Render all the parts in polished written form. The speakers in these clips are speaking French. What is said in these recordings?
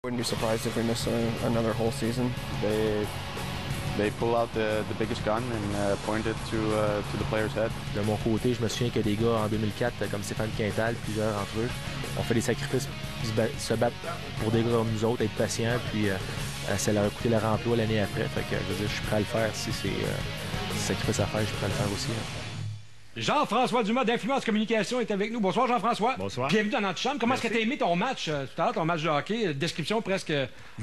Wouldn't be surprised if we miss another whole season. They pull out the biggest gun and point it to the player's head. De mon côté, je me souviens que des gars en 2004, comme Stéphane Quintal, plusieurs entre eux, ont fait des sacrifices, se battre pour des gars comme nous autres, être patients, puis ça leur a coûté leur emploi l'année après. Fait que je veux dire, je suis prêt à le faire si c'est sacrifice à faire, je suis prêt à le faire aussi. Hein. Jean-François Dumas d'Influence Communication est avec nous. Bonsoir Jean-François. Bonsoir. Bienvenue dans notre chambre. Comment est-ce que tu as aimé ton match tout à l'heure, ton match de hockey? Description presque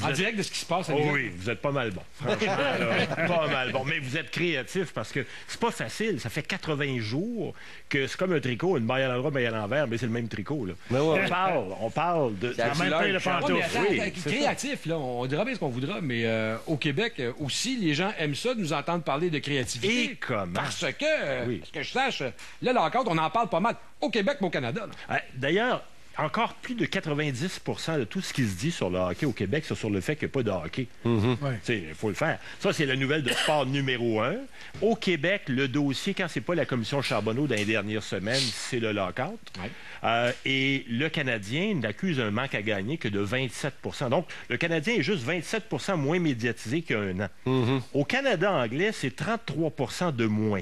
en direct de ce qui se passe. Oh oui, vous êtes pas mal bon. Franchement, là, pas mal bon. Mais vous êtes créatif parce que c'est pas facile. Ça fait 80 jours que c'est comme un tricot, une maille à l'endroit, une maille à l'envers, mais c'est le même tricot. Là. Mais ouais, on parle de la même paire de pantoufles. Oui, créatif, là, on dira bien ce qu'on voudra, mais au Québec aussi, les gens aiment ça de nous entendre parler de créativité. Et comment? Parce que, ce que je sache, là encore, on en parle pas mal au Québec mais au Canada. D'ailleurs, encore plus de 90 de tout ce qui se dit sur le hockey au Québec, c'est sur le fait qu'il n'y a pas de hockey. Il faut le faire. Ça, c'est la nouvelle de sport numéro 1. Au Québec, le dossier, quand c'est pas la commission Charbonneau dans les dernières semaines, c'est le lockout. Et le Canadien n'accuse un manque à gagner que de 27 Donc, le Canadien est juste 27 moins médiatisé qu'il y a un an. Au Canada anglais, c'est 33 de moins.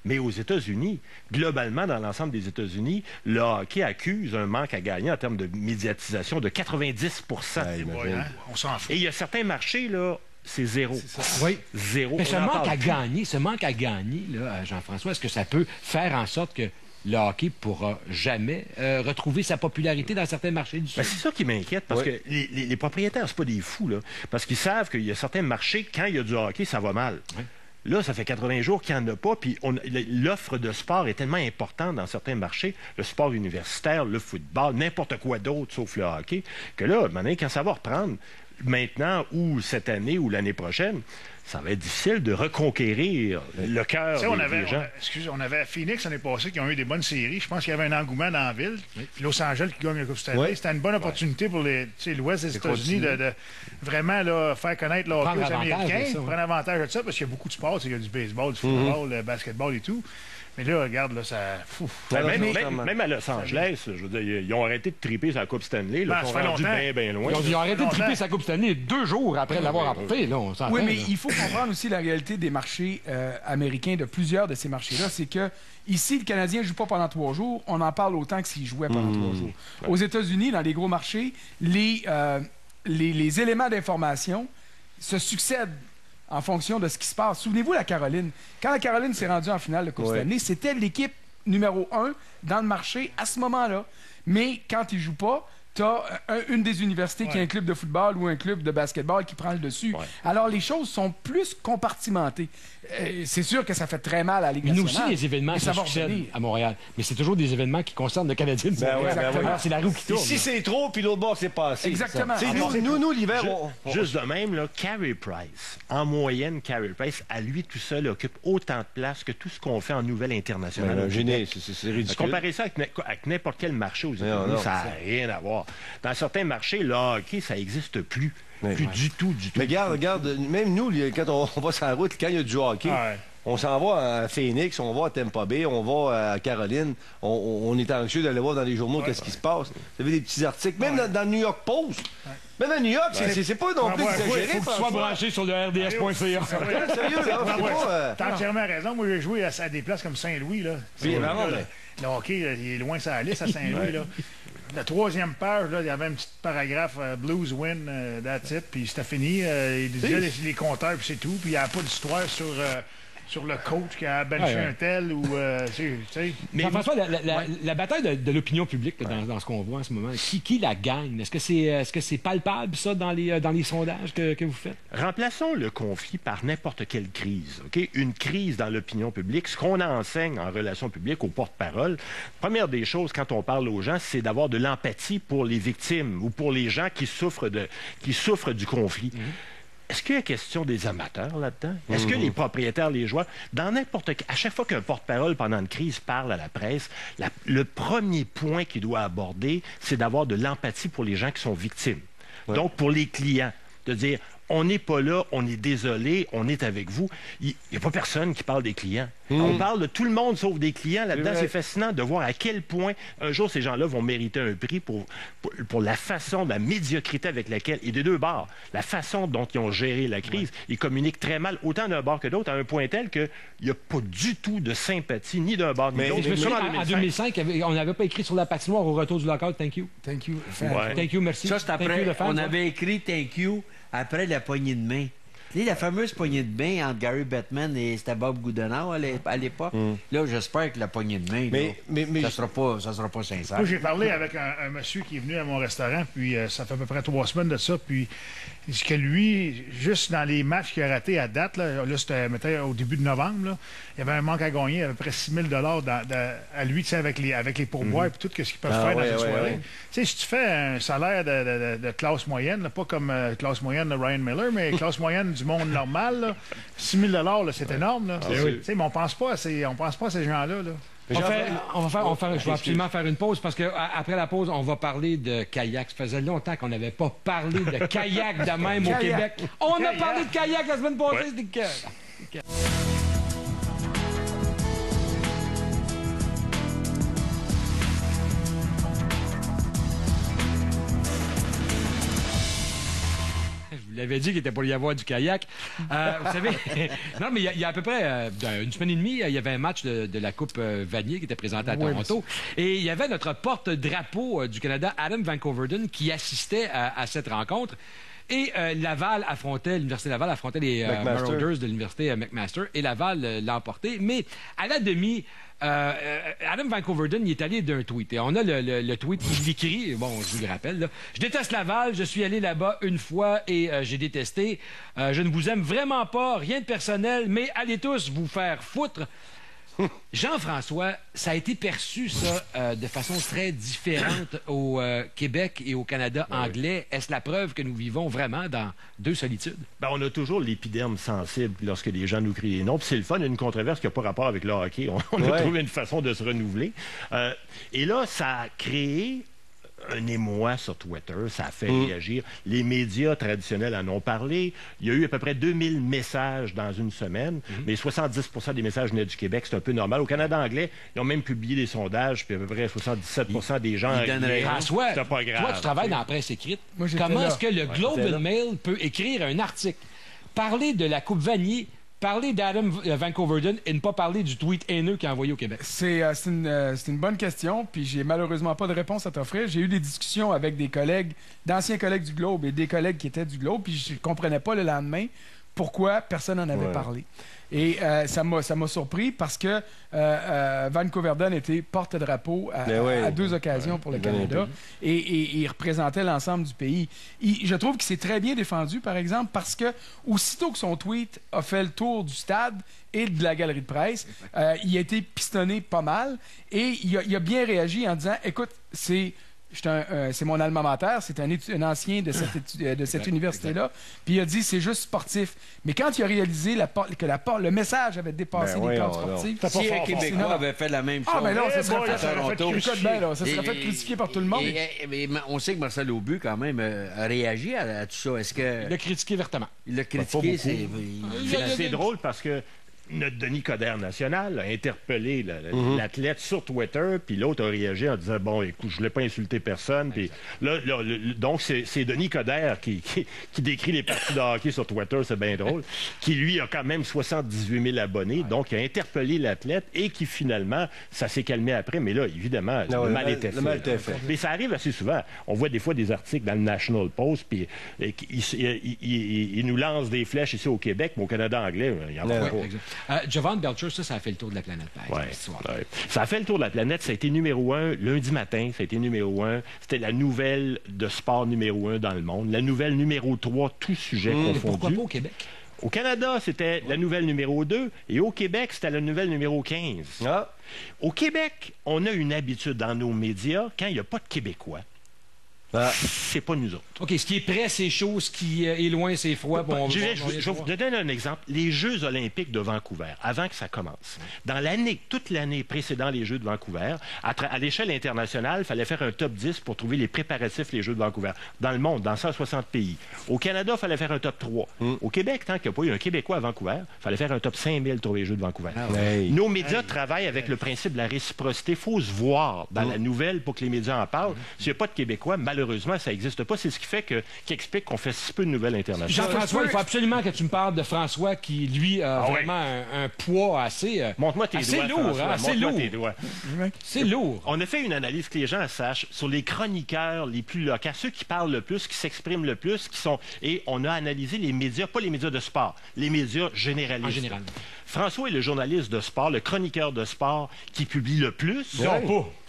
Mais aux États-Unis, globalement, dans l'ensemble des États-Unis, le hockey accuse un manque à gagner en termes de médiatisation de 90 On s'en fout. Et il y a certains marchés, là, c'est zéro. Oui. Zéro. Mais ce manque à gagner, là, Jean-François, est-ce que ça peut faire en sorte que le hockey pourra jamais retrouver sa popularité dans certains marchés du Sud? C'est ça qui m'inquiète, parce que les propriétaires, c'est pas des fous, là, parce qu'ils savent qu'il y a certains marchés, quand il y a du hockey, ça va mal. Là, ça fait 80 jours qu'il n'y en a pas, puis l'offre de sport est tellement importante dans certains marchés, le sport universitaire, le football, n'importe quoi d'autre sauf le hockey, que là, maintenant, quand ça va reprendre, maintenant ou cette année ou l'année prochaine, ça va être difficile de reconquérir le cœur des gens. On avait à Phoenix l'année passée qui ont eu des bonnes séries. Je pense qu'il y avait un engouement dans la ville. Puis Los Angeles qui gagne la Coupe Stanley. C'était une bonne opportunité pour l'Ouest des États-Unis de vraiment là, faire connaître le hockey aux Américains, prendre avantage de ça, parce qu'il y a beaucoup de sports. Il y a du baseball, du football, le basketball et tout. Mais là, regarde, là, ça... Même à Los Angeles, je veux dire, ils ont arrêté de triper sa Coupe Stanley. Là, ils sont rendus bien loin. Ils ont arrêté de triper sa Coupe Stanley 2 jours après l'avoir apporté. Oui, mais il faut comprendre aussi la réalité des marchés américains, de plusieurs de ces marchés-là. C'est que ici, le Canadien ne joue pas pendant 3 jours. On en parle autant que s'il jouait pendant 3 jours. Aux États-Unis, dans les gros marchés, les éléments d'information se succèdent en fonction de ce qui se passe. Souvenez-vous, la Caroline. Quand la Caroline s'est rendue en finale de Coupe Stanley, c'était l'équipe numéro 1 dans le marché à ce moment-là. Mais quand ils ne jouent pas, tu as une des universités qui a un club de football ou un club de basketball qui prend le dessus. Alors, les choses sont plus compartimentées. C'est sûr que ça fait très mal à la Ligue nationale. Nous aussi, les événements se succèdent à Montréal. Mais c'est toujours des événements qui concernent le Canadien. C'est la roue qui tourne. Ici, c'est trop, puis l'autre bord, c'est pas assez. Exactement. Nous, l'hiver, Juste de même, là, Carey Price, en moyenne, Carey Price, à lui tout seul, occupe autant de place que tout ce qu'on fait en nouvelle internationale. C'est ridicule. Comparer ça avec n'importe quel marché aux États-Unis, ça n'a rien à voir. Dans certains marchés, le hockey, ça n'existe plus. Plus du tout. Mais regarde, même nous, quand on va sur la route, quand il y a du hockey, on s'en va à Phoenix, on va à Tampa Bay, on va à Caroline, on est anxieux d'aller voir dans les journaux qu'est-ce qui se passe. Vous avez des petits articles, même dans le New York Post. Même à New York, c'est pas non plus exagéré. Il faut que tu sois branché sur le RDS.ca. Sérieux, là, t'as entièrement raison. Moi, j'ai joué à des places comme Saint-Louis, là. Le hockey, il est loin sur la liste à Saint-Louis, là. La 3e page, là, il y avait un petit paragraphe Blues win, that's it, puis c'était fini. Il disait les compteurs, puis c'est tout. Puis il n'y a pas d'histoire sur le coach qui a benché un tel ou... Mais François, la bataille de l'opinion publique dans ce qu'on voit en ce moment, qui la gagne? Est-ce que c'est palpable, ça, dans les sondages que vous faites? Remplaçons le conflit par n'importe quelle crise. Okay? Une crise dans l'opinion publique, ce qu'on enseigne en relations publiques aux porte-parole, première des choses, quand on parle aux gens, c'est d'avoir de l'empathie pour les victimes ou pour les gens qui souffrent du conflit. Est-ce qu'il y a question des amateurs là-dedans? Est-ce que les propriétaires, les joueurs, à chaque fois qu'un porte-parole pendant une crise parle à la presse, le premier point qu'il doit aborder, c'est d'avoir de l'empathie pour les gens qui sont victimes. Donc, pour les clients, de dire, on n'est pas là, on est désolé, on est avec vous. Il n'y a pas personne qui parle des clients. On parle de tout le monde sauf des clients là-dedans. C'est fascinant de voir à quel point un jour ces gens-là vont mériter un prix pour la façon, la médiocrité avec laquelle, et des deux bords, la façon dont ils ont géré la crise. Ils communiquent très mal, autant d'un bord que d'autre, à un point tel qu'il n'y a pas du tout de sympathie, ni d'un bord ni de l'autre. Je me souviens, en 2005, on n'avait pas écrit sur la patinoire au retour du lockout, thank you. Thank you. Thank you, merci. Ça, c'est après. On avait écrit thank you après la poignée de main. Tu sais, la fameuse poignée de main entre Gary Bettman et c'était Bob Goodenow à l'époque. Là, j'espère que la poignée de main, ça sera pas sincère. Moi, j'ai parlé avec un monsieur qui est venu à mon restaurant, puis ça fait à peu près 3 semaines de ça, puis que lui, juste dans les matchs qu'il a ratés à date, là c'était au début de novembre, là, il y avait un manque à gagner, à peu près 6 000 à lui, tu sais, avec les pourboires et tout ce qu'ils peuvent faire dans une soirée. Tu sais, si tu fais un salaire de classe moyenne, là, pas comme classe moyenne de Ryan Miller, mais classe moyenne du monde normal, là, 6 000 là, c'est énorme. Là. Mais on pense pas à ces gens-là. Là. Je vais absolument faire une pause parce qu'après la pause, on va parler de kayak. Ça faisait longtemps qu'on n'avait pas parlé de kayak de même au Québec. On a parlé de kayak la semaine passée. C'était Je l'avais dit qu'il était pour y avoir du kayak. Vous savez, non, mais il y a à peu près une semaine et demie, il y avait un match de la Coupe Vanier qui était présenté à Toronto. Et il y avait notre porte-drapeau du Canada, Adam Van Coverden, qui assistait à cette rencontre. Et l'Université Laval affrontait les Marauders de l'Université McMaster. Et Laval l'a emporté. Mais à la demi, Adam Van Coverden, il est allé d'un tweet. Et on a le tweet, il écrit, bon, je vous le rappelle, là, « Je déteste Laval, je suis allé là-bas une fois et j'ai détesté. Je ne vous aime vraiment pas, rien de personnel, mais allez tous vous faire foutre. » Jean-François, ça a été perçu, ça, de façon très différente au Québec et au Canada anglais. Est-ce la preuve que nous vivons vraiment dans deux solitudes? On a toujours l'épiderme sensible lorsque les gens nous crient des noms. Puis c'est le fun, une controverse qui n'a pas rapport avec le hockey. On a trouvé une façon de se renouveler. Et là, ça a créé un émoi sur Twitter, ça a fait réagir. Les médias traditionnels en ont parlé. Il y a eu à peu près 2000 messages dans une semaine, mais 70% des messages venaient du Québec, c'est un peu normal. Au Canada anglais, ils ont même publié des sondages, puis à peu près 77% des gens... François, c'est pas grave. Toi, tu travailles dans la presse écrite. Comment est-ce que le Globe and Mail peut écrire un article, parler de la Coupe Vanier, parler d'Adam Van Coverden et ne pas parler du tweet haineux qu'il a envoyé au Québec? C'est une bonne question, puis j'ai malheureusement pas de réponse à t'offrir. J'ai eu des discussions avec des collègues, d'anciens collègues du Globe et des collègues qui étaient du Globe, puis je comprenais pas le lendemain pourquoi personne n'en avait parlé. Et ça m'a surpris parce que Van Coverden était porte-drapeau à 2 occasions pour le Canada et il représentait l'ensemble du pays. Je trouve qu'il s'est très bien défendu, par exemple, parce que aussitôt que son tweet a fait le tour du stade et de la galerie de presse, il a été pistonné pas mal et il a bien réagi en disant « Écoute, c'est mon alma mater, c'est un ancien de cette université-là. Puis il a dit, c'est juste sportif. Mais quand il a réalisé que le message avait dépassé les cadres sportifs... Si un Québécois avait fait la même chose... ça serait fait crucifier par tout le monde. Mais on sait que Marcel Aubu, quand même, a réagi à tout ça. Est-ce que... Il l'a critiqué vertement. Il l'a critiqué, c'est drôle parce que notre Denis Coderre national a interpellé l'athlète sur Twitter, puis l'autre a réagi en disant « Bon, écoute, je voulais pas insulter personne. » Puis là, donc, c'est Denis Coderre qui décrit les parties de hockey sur Twitter, c'est bien drôle, qui, lui, a quand même 78 000 abonnés, donc il a interpellé l'athlète et qui, finalement, ça s'est calmé après. Mais là, évidemment, le mal était fait. Mais ça arrive assez souvent. On voit des fois des articles dans le National Post, puis ils nous lancent des flèches ici au Québec, mais au Canada anglais, il n'y en a pas. Jovan Belcher, ça a fait le tour de la planète. Ça a fait le tour de la planète. Ça a été numéro 1 lundi matin. Ça a été numéro 1. C'était la nouvelle de sport numéro 1 dans le monde. La nouvelle numéro 3, tout sujet confondu. Pourquoi pas au Québec? Au Canada, c'était la nouvelle numéro 2. Et au Québec, c'était la nouvelle numéro 15. Au Québec, on a une habitude dans nos médias, quand il n'y a pas de Québécois, c'est pas nous autres. OK, ce qui est près, c'est chaud, ce qui est loin, c'est froid. Je vais vous donner un exemple. Les Jeux olympiques de Vancouver, avant que ça commence, toute l'année précédant les Jeux de Vancouver, à l'échelle internationale, il fallait faire un top 10 pour trouver les préparatifs des Jeux de Vancouver. Dans le monde, dans 160 pays. Au Canada, il fallait faire un top 3. Au Québec, tant qu'il n'y a pas eu un Québécois à Vancouver, il fallait faire un top 5000 pour les Jeux de Vancouver. Nos médias travaillent avec le principe de la réciprocité. Il faut se voir dans la nouvelle pour que les médias en parlent. S'il n'y a pas de Québécois, malheureusement, ça n'existe pas. C'est ce qui fait qui explique qu'on fait si peu de nouvelles internationales. Jean-François, il faut absolument que tu me parles de François qui, lui, a vraiment un poids assez... Montre-moi tes doigts, lourd, assez lourd. Tes doigts. C'est lourd. On a fait une analyse que les gens sachent sur les chroniqueurs les plus locaux, ceux qui parlent le plus, qui s'expriment le plus, et on a analysé les médias, pas les médias de sport, les médias généralistes. En général. François est le journaliste de sport, le chroniqueur de sport qui publie le plus.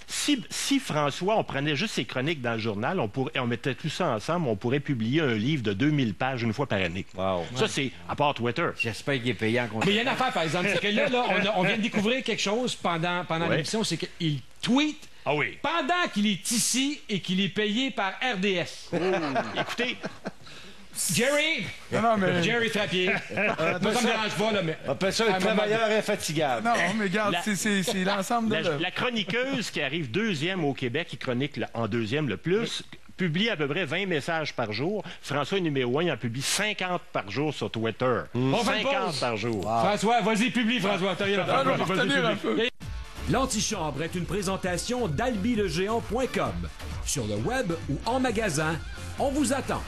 Si François, on prenait juste ses chroniques dans le journal, on mettait tout ça ensemble, on pourrait publier un livre de 2000 pages une fois par année. Wow. Ça, c'est à part Twitter. J'espère qu'il est payé en compte. Mais il y a une affaire, par exemple, c'est que là on vient de découvrir quelque chose pendant l'émission, c'est qu'il tweet pendant qu'il est ici et qu'il est payé par RDS. Écoutez... Jerry! Jerry Trappier. Ça me dérange pas, là, mais... On appelle ça un travailleur infatigable. Non, mais regarde, c'est l'ensemble de... La chroniqueuse qui arrive deuxième au Québec, qui chronique en deuxième le plus, publie à peu près 20 messages par jour. François est numéro 1, il en publie 50 par jour sur Twitter. 50 par jour. Wow. François, vas-y, publie, François. T'as rien à faire. L'Antichambre est une présentation d'albilegéant.com. Sur le web ou en magasin, on vous attend.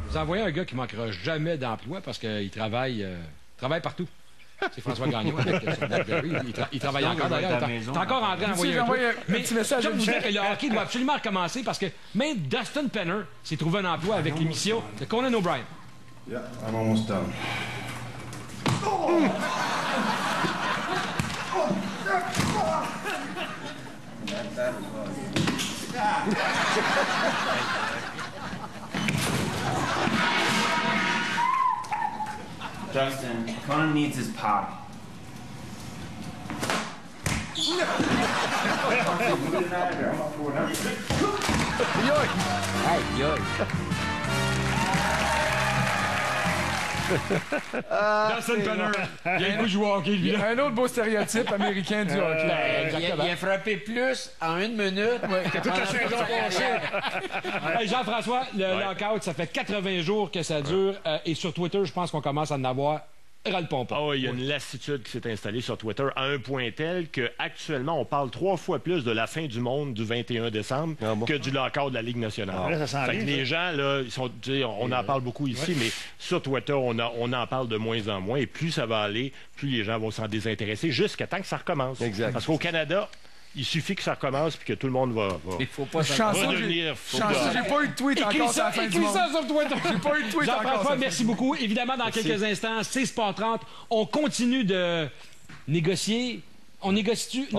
Vous envoyez un gars qui ne manquera jamais d'emploi parce qu'il travaille partout. C'est François Gagnon avec son BlackBerry. Il travaille encore d'ailleurs. T'es encore en train d'envoyer un truc. Mais je vous dis que le hockey doit absolument recommencer parce que même Dustin Penner s'est trouvé un emploi avec l'émission de Conan O'Brien. Yeah, I'm almost done. Justin, Conan needs his pie. Dustin Penner, il a un goût de jouer au hockey, lui. Un autre beau stéréotype américain du hockey. Il a frappé plus en 1 minute que toute la saison passée. Jean-François, le lockout, ça fait 80 jours que ça dure. Et sur Twitter, je pense qu'on commence à en avoir ras-le-pompon. Ah oui, il y a une lassitude qui s'est installée sur Twitter à un point tel qu'actuellement, on parle 3 fois plus de la fin du monde du 21 décembre que du lockout de la Ligue nationale. Fait que les gens, là, on en parle beaucoup ici, mais sur Twitter, on en parle de moins en moins. Et plus ça va aller, plus les gens vont s'en désintéresser jusqu'à temps que ça recommence. Exact. Parce qu'au Canada... Il suffit que ça recommence puis que tout le monde va faut pas devenir fou. J'ai pas eu de tweet encore à la fin du monde. Ça sur Twitter. J'ai pas eu de tweet encore. Jean-François, merci beaucoup. Évidemment, dans quelques instants, c'est Sport 30. On continue de négocier. On négocie-tu?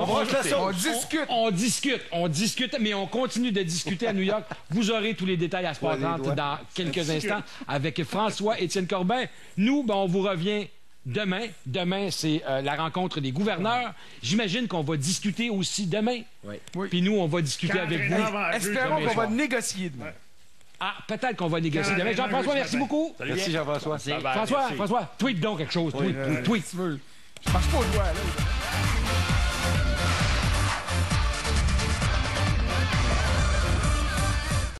On discute, mais on continue de discuter à New York. Vous aurez tous les détails à Sport 30 dans quelques instants avec François-Étienne Corbin. Nous, on vous revient demain. Demain, c'est la rencontre des gouverneurs. J'imagine qu'on va discuter aussi demain. Oui. Puis nous, on va discuter avec vous. Espérons qu'on va négocier demain. Ah, peut-être qu'on va négocier demain. Jean-François, merci beaucoup. Merci, Jean-François. François, tweet donc quelque chose. Tweet. Je marche pas au doigt, là.